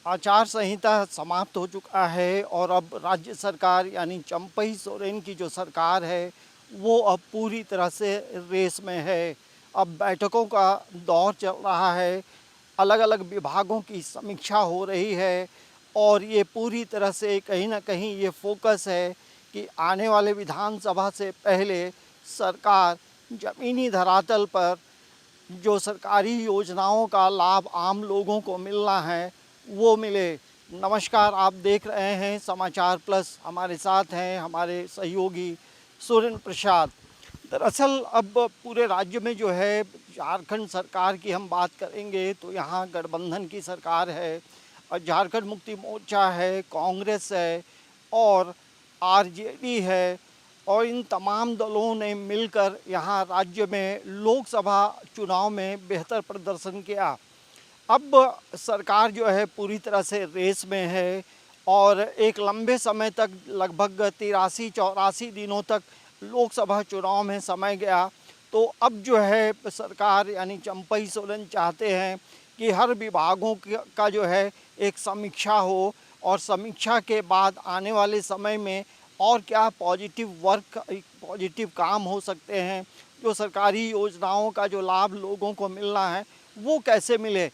आचार संहिता समाप्त हो चुका है और अब राज्य सरकार यानी चंपई सोरेन की जो सरकार है वो अब पूरी तरह से रेस में है। अब बैठकों का दौर चल रहा है, अलग अलग विभागों की समीक्षा हो रही है और ये पूरी तरह से कहीं ना कहीं ये फोकस है कि आने वाले विधानसभा से पहले सरकार ज़मीनी धरातल पर जो सरकारी योजनाओं का लाभ आम लोगों को मिलना है वो मिले। नमस्कार, आप देख रहे हैं समाचार प्लस। हमारे साथ हैं हमारे सहयोगी सुरेंद्र प्रसाद। दरअसल अब पूरे राज्य में जो है झारखंड सरकार की हम बात करेंगे तो यहाँ गठबंधन की सरकार है और झारखंड मुक्ति मोर्चा है, कांग्रेस है और आरजेडी है और इन तमाम दलों ने मिलकर यहाँ राज्य में लोकसभा चुनाव में बेहतर प्रदर्शन किया। अब सरकार जो है पूरी तरह से रेस में है और एक लंबे समय तक लगभग 83-84 दिनों तक लोकसभा चुनाव में समय गया। तो अब जो है सरकार यानी चंपई सोरेन चाहते हैं कि हर विभागों का जो है एक समीक्षा हो और समीक्षा के बाद आने वाले समय में और क्या पॉजिटिव काम हो सकते हैं, जो सरकारी योजनाओं का जो लाभ लोगों को मिलना है वो कैसे मिले।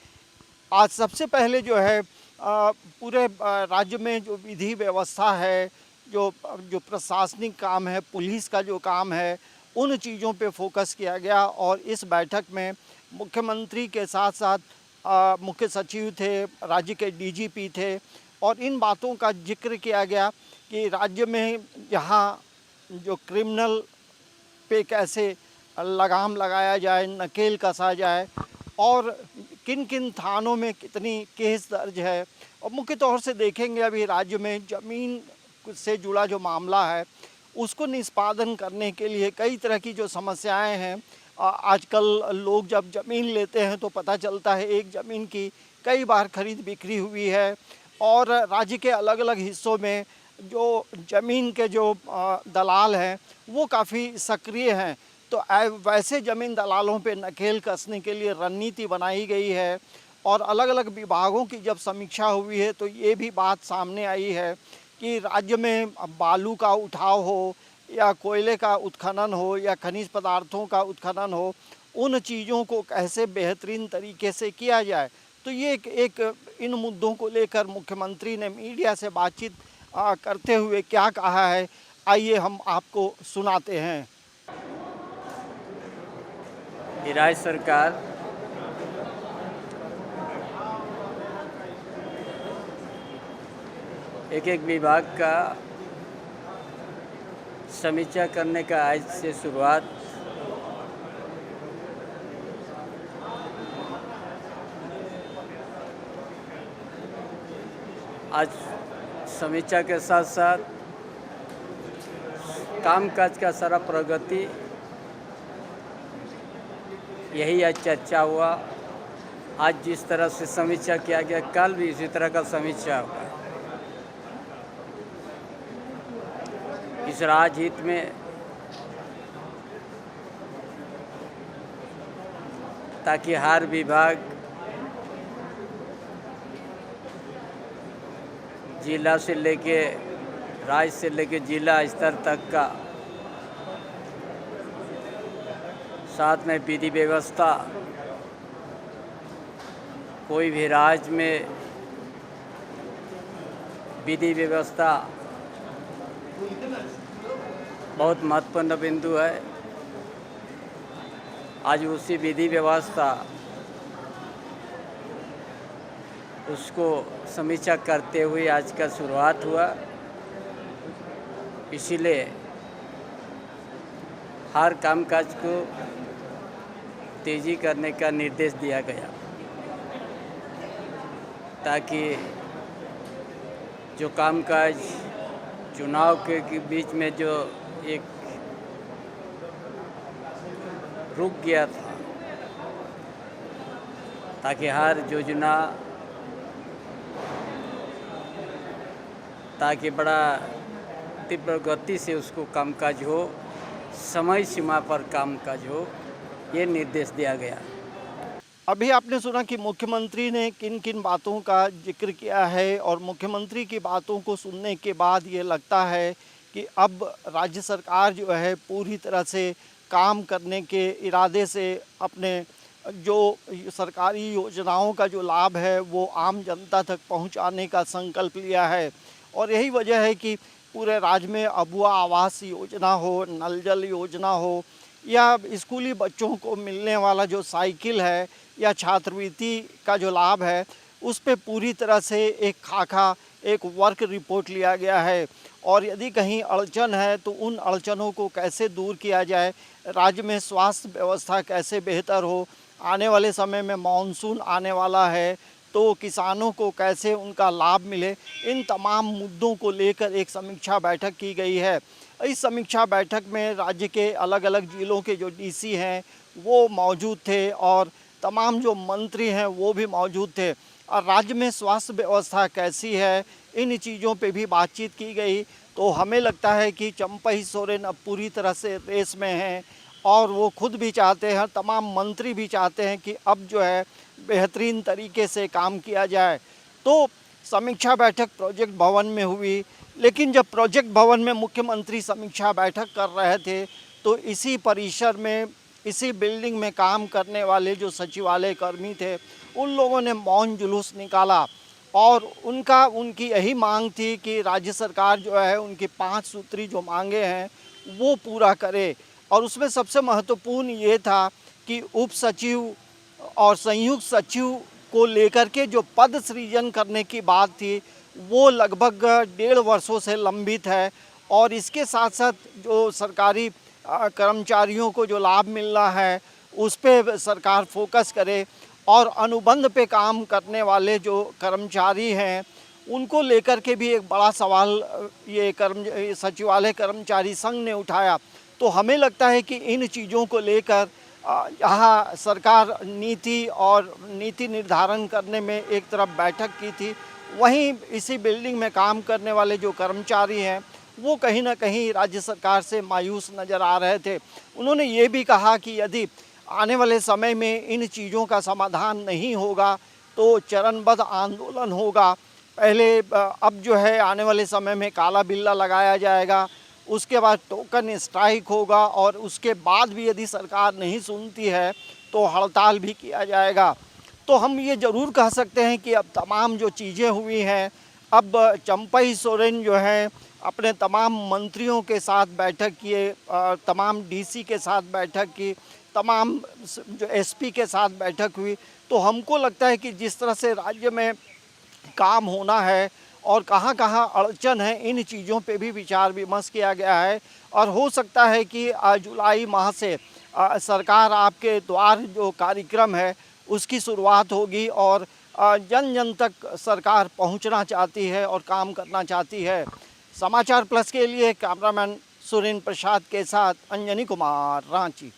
आज सबसे पहले जो है पूरे राज्य में जो विधि व्यवस्था है, जो जो प्रशासनिक काम है, पुलिस का जो काम है, उन चीज़ों पे फोकस किया गया और इस बैठक में मुख्यमंत्री के साथ साथ मुख्य सचिव थे, राज्य के डीजीपी थे और इन बातों का जिक्र किया गया कि राज्य में यहाँ जो क्रिमिनल पे कैसे लगाम लगाया जाए, नकेल कसा जाए और किन किन थानों में कितनी केस दर्ज है। और मुख्य तौर से देखेंगे अभी राज्य में ज़मीन से जुड़ा जो मामला है उसको निष्पादन करने के लिए कई तरह की जो समस्याएं हैं। आजकल लोग जब ज़मीन लेते हैं तो पता चलता है एक ज़मीन की कई बार खरीद बिक्री हुई है और राज्य के अलग अलग हिस्सों में जो ज़मीन के जो दलाल हैं वो काफ़ी सक्रिय हैं। तो वैसे ज़मीन दलालों पे नकेल कसने के लिए रणनीति बनाई गई है और अलग अलग विभागों की जब समीक्षा हुई है तो ये भी बात सामने आई है कि राज्य में बालू का उठाव हो या कोयले का उत्खनन हो या खनिज पदार्थों का उत्खनन हो, उन चीज़ों को कैसे बेहतरीन तरीके से किया जाए। तो ये एक इन मुद्दों को लेकर मुख्यमंत्री ने मीडिया से बातचीत करते हुए क्या कहा है, आइए हम आपको सुनाते हैं। राज्य सरकार एक एक विभाग का समीक्षा करने का आज से शुरुआत आज समीक्षा के साथ साथ कामकाज का सारा प्रगति यही आज चर्चा हुआ। आज जिस तरह से समीक्षा किया गया कल भी इसी तरह का समीक्षा होगा। इस राजहित में ताकि हर विभाग जिला से लेके राज्य से लेके जिला स्तर तक का, साथ में विधि व्यवस्था, कोई भी राज्य में विधि व्यवस्था बहुत महत्वपूर्ण बिंदु है। आज उसी विधि व्यवस्था उसको समीक्षा करते हुए आज का शुरुआत हुआ। इसीलिए हर कामकाज को तेज़ी करने का निर्देश दिया गया ताकि जो कामकाज चुनाव के बीच में जो एक रुक गया था, ताकि हर योजना ताकि बड़ा तीव्र गति से उसको कामकाज हो, समय सीमा पर कामकाज हो, ये निर्देश दिया गया। अभी आपने सुना कि मुख्यमंत्री ने किन किन बातों का जिक्र किया है और मुख्यमंत्री की बातों को सुनने के बाद ये लगता है कि अब राज्य सरकार जो है पूरी तरह से काम करने के इरादे से अपने जो सरकारी योजनाओं का जो लाभ है वो आम जनता तक पहुंचाने का संकल्प लिया है। और यही वजह है कि पूरे राज्य में अबुआ आवास योजना हो, नल जल योजना हो या स्कूली बच्चों को मिलने वाला जो साइकिल है या छात्रवृत्ति का जो लाभ है, उस पे पूरी तरह से एक खाका, एक वर्क रिपोर्ट लिया गया है। और यदि कहीं अड़चन है तो उन अड़चनों को कैसे दूर किया जाए, राज्य में स्वास्थ्य व्यवस्था कैसे बेहतर हो, आने वाले समय में मानसून आने वाला है तो किसानों को कैसे उनका लाभ मिले, इन तमाम मुद्दों को लेकर एक समीक्षा बैठक की गई है। इस समीक्षा बैठक में राज्य के अलग अलग ज़िलों के जो डीसी हैं वो मौजूद थे और तमाम जो मंत्री हैं वो भी मौजूद थे। और राज्य में स्वास्थ्य व्यवस्था कैसी है, इन चीज़ों पे भी बातचीत की गई। तो हमें लगता है कि चंपई सोरेन अब पूरी तरह से रेस में हैं और वो खुद भी चाहते हैं, तमाम मंत्री भी चाहते हैं कि अब जो है बेहतरीन तरीके से काम किया जाए। तो समीक्षा बैठक प्रोजेक्ट भवन में हुई, लेकिन जब प्रोजेक्ट भवन में मुख्यमंत्री समीक्षा बैठक कर रहे थे तो इसी परिसर में, इसी बिल्डिंग में काम करने वाले जो सचिवालय कर्मी थे उन लोगों ने मौन जुलूस निकाला और उनकी यही मांग थी कि राज्य सरकार जो है उनकी 5 सूत्री जो मांगे हैं वो पूरा करे। और उसमें सबसे महत्वपूर्ण ये था कि उप सचिव और संयुक्त सचिव को लेकर के जो पद सृजन करने की बात थी वो लगभग 1.5 वर्षों से लंबित है। और इसके साथ साथ जो सरकारी कर्मचारियों को जो लाभ मिल रहा है उस पे सरकार फोकस करे और अनुबंध पे काम करने वाले जो कर्मचारी हैं उनको लेकर के भी एक बड़ा सवाल ये सचिवालय कर्मचारी संघ ने उठाया। तो हमें लगता है कि इन चीज़ों को लेकर यहाँ सरकार नीति निर्धारण करने में एक तरफ बैठक की थी, वहीं इसी बिल्डिंग में काम करने वाले जो कर्मचारी हैं वो कहीं ना कहीं राज्य सरकार से मायूस नज़र आ रहे थे। उन्होंने ये भी कहा कि यदि आने वाले समय में इन चीज़ों का समाधान नहीं होगा तो चरणबद्ध आंदोलन होगा। पहले अब जो है आने वाले समय में काला बिल्ला लगाया जाएगा, उसके बाद टोकन स्ट्राइक होगा और उसके बाद भी यदि सरकार नहीं सुनती है तो हड़ताल भी किया जाएगा। तो हम ये ज़रूर कह सकते हैं कि अब तमाम जो चीज़ें हुई हैं, अब चंपई सोरेन जो हैं अपने तमाम मंत्रियों के साथ बैठक किए, तमाम डीसी के साथ बैठक की, तमाम जो एसपी के साथ बैठक हुई। तो हमको लगता है कि जिस तरह से राज्य में काम होना है और कहाँ कहाँ अड़चन है, इन चीज़ों पे भी विचार विमर्श किया गया है। और हो सकता है कि जुलाई माह से सरकार आपके द्वार जो कार्यक्रम है उसकी शुरुआत होगी और जन जन तक सरकार पहुंचना चाहती है और काम करना चाहती है। समाचार प्लस के लिए कैमरामैन सुरेंद्र प्रसाद के साथ अंजनी कुमार, रांची।